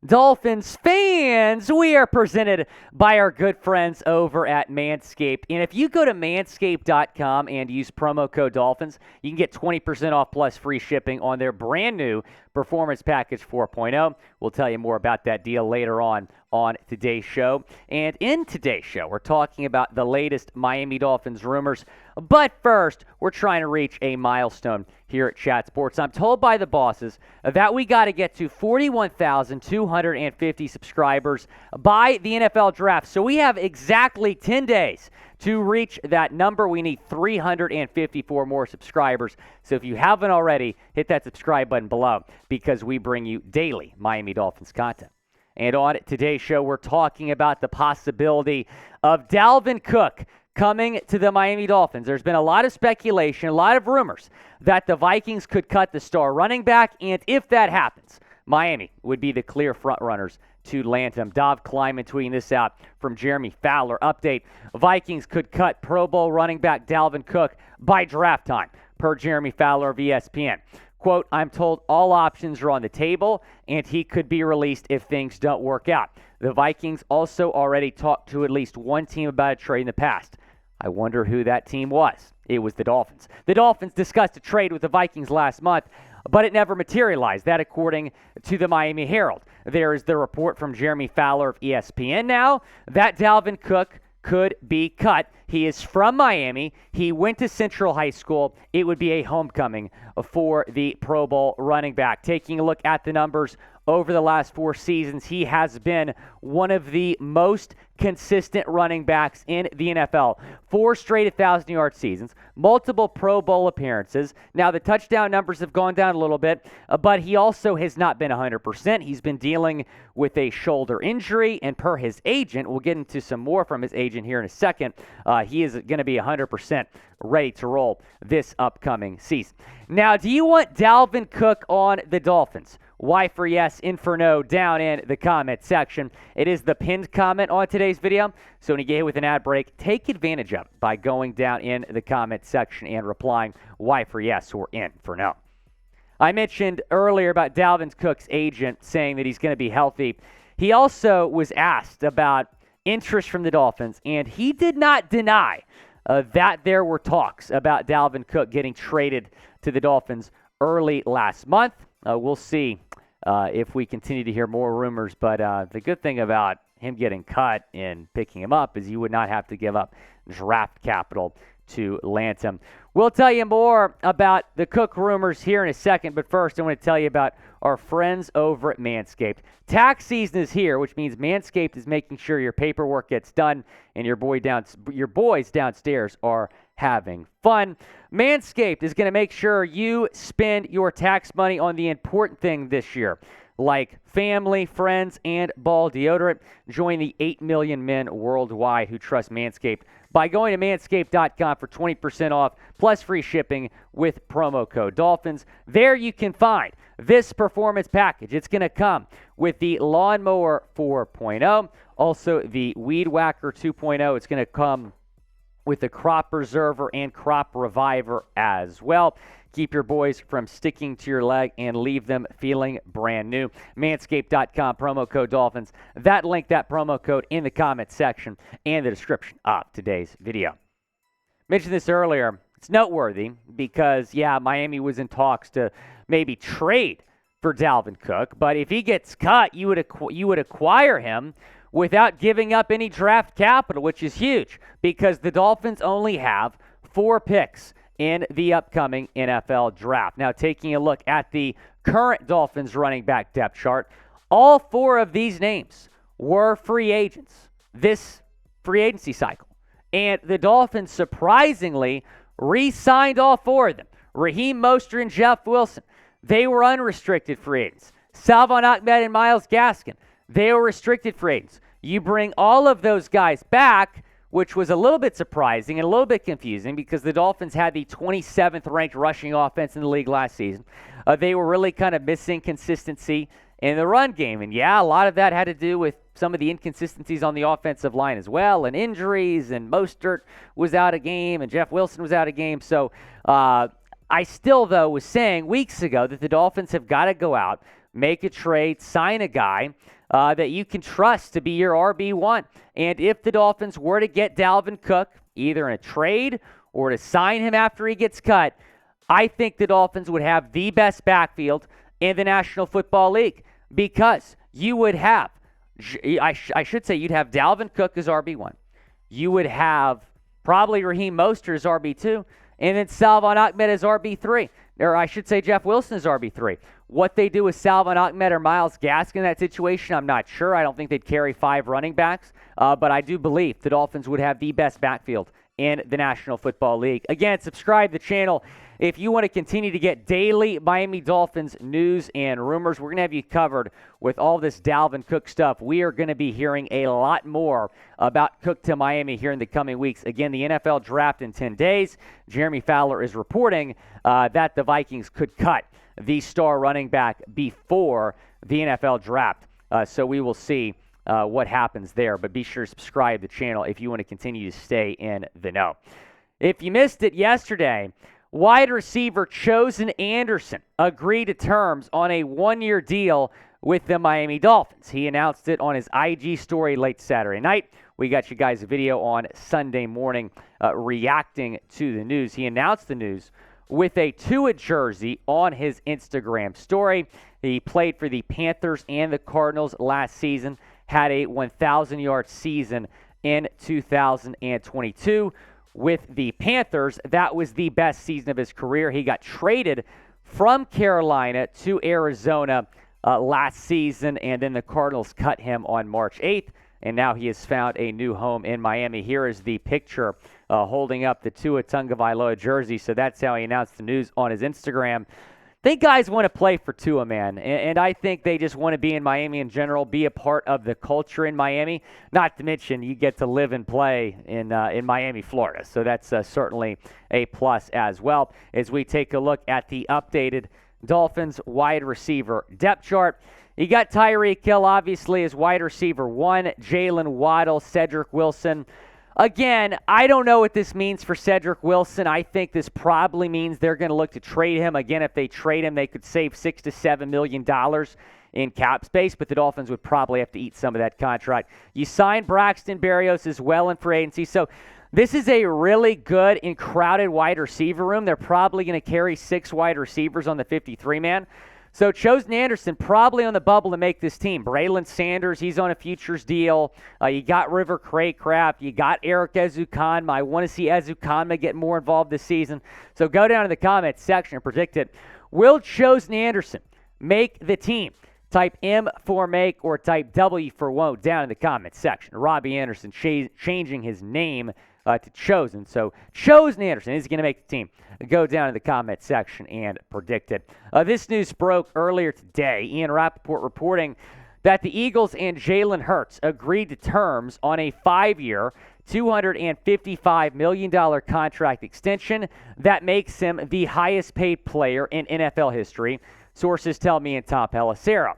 Dolphins fans, we are presented by our good friends over at Manscaped. And if you go to manscaped.com and use promo code Dolphins, you can get 20% off plus free shipping on their brand new Performance Package 4.0. We'll tell you more about that deal later on today's show. And in today's show, we're talking about the latest Miami Dolphins rumors. But first, we're trying to reach a milestone here at Chat Sports. I'm told by the bosses that we got to get to 41,250 subscribers by the NFL draft. So we have exactly 10 days to reach that number. We need 354 more subscribers. So if you haven't already, hit that subscribe button below because we bring you daily Miami Dolphins content. And on today's show, we're talking about the possibility of Dalvin Cook coming to the Miami Dolphins. There's been a lot of speculation, a lot of rumors that the Vikings could cut the star running back, and if that happens, Miami would be the clear frontrunners to land him. Dov Kleiman tweeting this out from Jeremy Fowler. Update, Vikings could cut Pro Bowl running back Dalvin Cook by draft time, per Jeremy Fowler of ESPN. Quote, I'm told all options are on the table, and he could be released if things don't work out. The Vikings also already talked to at least one team about a trade in the past. I wonder who that team was. It was the Dolphins. The Dolphins discussed a trade with the Vikings last month, but it never materialized. That according to the Miami Herald. There is the report from Jeremy Fowler of ESPN now that Dalvin Cook could be cut. He is from Miami. He went to Central High School. It would be a homecoming for the Pro Bowl running back. Taking a look at the numbers over the last 4 seasons, he has been one of the most consistent running backs in the NFL. 4 straight 1,000-yard seasons, multiple Pro Bowl appearances. Now, the touchdown numbers have gone down a little bit, but he also has not been 100%. He's been dealing with a shoulder injury, and per his agent, we'll get into some more from his agent here in a second, he is going to be 100% ready to roll this upcoming season. Now, do you want Dalvin Cook on the Dolphins? Y for yes, in for no, down in the comment section. It is the pinned comment on today's video. So when you get hit with an ad break, take advantage of it by going down in the comment section and replying Y for yes or in for no. I mentioned earlier about Dalvin Cook's agent saying that he's going to be healthy. He also was asked about interest from the Dolphins, and he did not deny that there were talks about Dalvin Cook getting traded to the Dolphins early last month. We'll see if we continue to hear more rumors, but the good thing about him getting cut and picking him up is you would not have to give up draft capital to land him. We'll tell you more about the Cook rumors here in a second, but first I want to tell you about our friends over at Manscaped. Tax season is here, which means Manscaped is making sure your paperwork gets done and your boys downstairs are having fun. Manscaped is going to make sure you spend your tax money on the important thing this year, like family, friends, and ball deodorant. Join the 8 million men worldwide who trust Manscaped by going to manscaped.com for 20% off plus free shipping with promo code Dolphins. There you can find this performance package. It's going to come with the Lawnmower 4.0, also the Weed Whacker 2.0. It's going to come with the Crop Preserver and Crop Reviver as well. Keep your boys from sticking to your leg and leave them feeling brand new. Manscaped.com, promo code Dolphins. That link, that promo code in the comment section and the description of today's video. Mentioned this earlier. It's noteworthy because, Miami was in talks to maybe trade for Dalvin Cook, but if he gets cut, you would acquire him without giving up any draft capital, which is huge because the Dolphins only have 4 picks in the upcoming NFL draft. Now, taking a look at the current Dolphins running back depth chart, all 4 of these names were free agents this free agency cycle. And the Dolphins surprisingly re-signed all 4 of them. Raheem Mostert and Jeff Wilson, they were unrestricted free agents. Salvon Ahmed and Myles Gaskin, they were restricted free agents. You bring all of those guys back, which was a little bit surprising and a little bit confusing because the Dolphins had the 27th ranked rushing offense in the league last season. They were really kind of missing consistency in the run game. And a lot of that had to do with some of the inconsistencies on the offensive line as well, and injuries, and Mostert was out of game, and Jeff Wilson was out of game. So I still, though, was saying weeks ago that the Dolphins have got to go out, make a trade, sign a guy that you can trust to be your RB1. And if the Dolphins were to get Dalvin Cook, either in a trade or to sign him after he gets cut, I think the Dolphins would have the best backfield in the National Football League, because you would have, I should say, you'd have Dalvin Cook as RB1. You would have probably Raheem Mostert as RB2, and then Salvon Ahmed as RB3. Or I should say Jeff Wilson as RB3. What they do with Salvon Ahmed or Myles Gaskin in that situation, I'm not sure. I don't think they'd carry 5 running backs, but I do believe the Dolphins would have the best backfield in the National Football League. Again, subscribe to the channel if you want to continue to get daily Miami Dolphins news and rumors. We're going to have you covered with all this Dalvin Cook stuff. We are going to be hearing a lot more about Cook to Miami here in the coming weeks. Again, the NFL draft in 10 days. Jeremy Fowler is reporting that the Vikings could cut the star running back before the NFL draft. So we will see what happens there. But be sure to subscribe to the channel if you want to continue to stay in the know. If you missed it yesterday, wide receiver Chosen Anderson agreed to terms on a 1-year deal with the Miami Dolphins. He announced it on his IG story late Saturday night. We got you guys a video on Sunday morning reacting to the news. He announced the news with a Tua jersey on his Instagram story. He played for the Panthers and the Cardinals last season, had a 1,000-yard season in 2022. With the Panthers, that was the best season of his career. He got traded from Carolina to Arizona last season, and then the Cardinals cut him on March 8th, and now he has found a new home in Miami. Here is the picture holding up the Tua Tagovailoa jersey. So that's how he announced the news on his Instagram. I think guys want to play for Tua, man, and I think they just want to be in Miami in general, be a part of the culture in Miami, not to mention you get to live and play in Miami, Florida. So that's certainly a plus as well. As we take a look at the updated Dolphins wide receiver depth chart, you got Tyreek Hill, obviously, as wide receiver 1, Jalen Waddle, Cedric Wilson. Again, I don't know what this means for Cedric Wilson. I think this probably means they're going to look to trade him. Again, if they trade him, they could save $6 to $7 million in cap space, but the Dolphins would probably have to eat some of that contract. You signed Braxton Berrios as well in free agency, so this is a really good and crowded wide receiver room. They're probably going to carry 6 wide receivers on the 53-man. So Chosen Anderson probably on the bubble to make this team. Braylon Sanders, he's on a futures deal. You got River Craycraft. You got Eric Ezukanma. I want to see Ezukanma get more involved this season. So go down to the comments section and predict it. Will Chosen Anderson make the team? Type M for make or type W for won't down in the comments section. Robbie Anderson changing his name to Chosen. So Chosen Anderson is going to make the team. Go down in the comment section and predict it. This news broke earlier today. Ian Rappaport reporting that the Eagles and Jalen Hurts agreed to terms on a 5-year, $255 million contract extension that makes him the highest paid player in NFL history. Sources tell me and Tom Pelissero.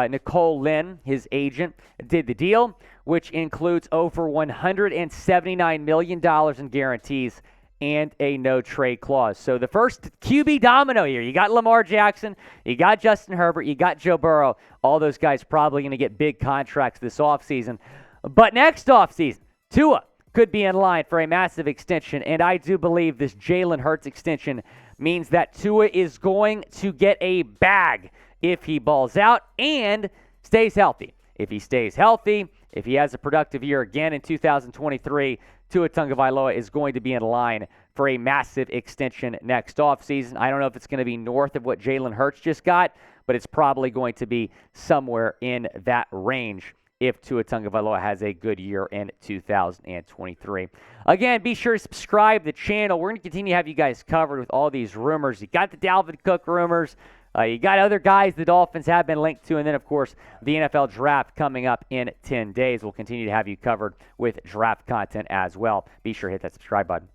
Nicole Lynn, his agent, did the deal, which includes over $179 million in guarantees and a no-trade clause. So the first QB domino here. You got Lamar Jackson, you got Justin Herbert, you got Joe Burrow. All those guys probably going to get big contracts this offseason. But next offseason, Tua could be in line for a massive extension, and I do believe this Jalen Hurts extension means that Tua is going to get a bag if he balls out and stays healthy. If he stays healthy, if he has a productive year again in 2023, Tua Tagovailoa is going to be in line for a massive extension next offseason. I don't know if it's going to be north of what Jalen Hurts just got, but it's probably going to be somewhere in that range if Tua Tagovailoa has a good year in 2023. Again, be sure to subscribe to the channel. We're going to continue to have you guys covered with all these rumors. You got the Dalvin Cook rumors. You got other guys the Dolphins have been linked to, and then, of course, the NFL Draft coming up in 10 days. We'll continue to have you covered with draft content as well. Be sure to hit that subscribe button.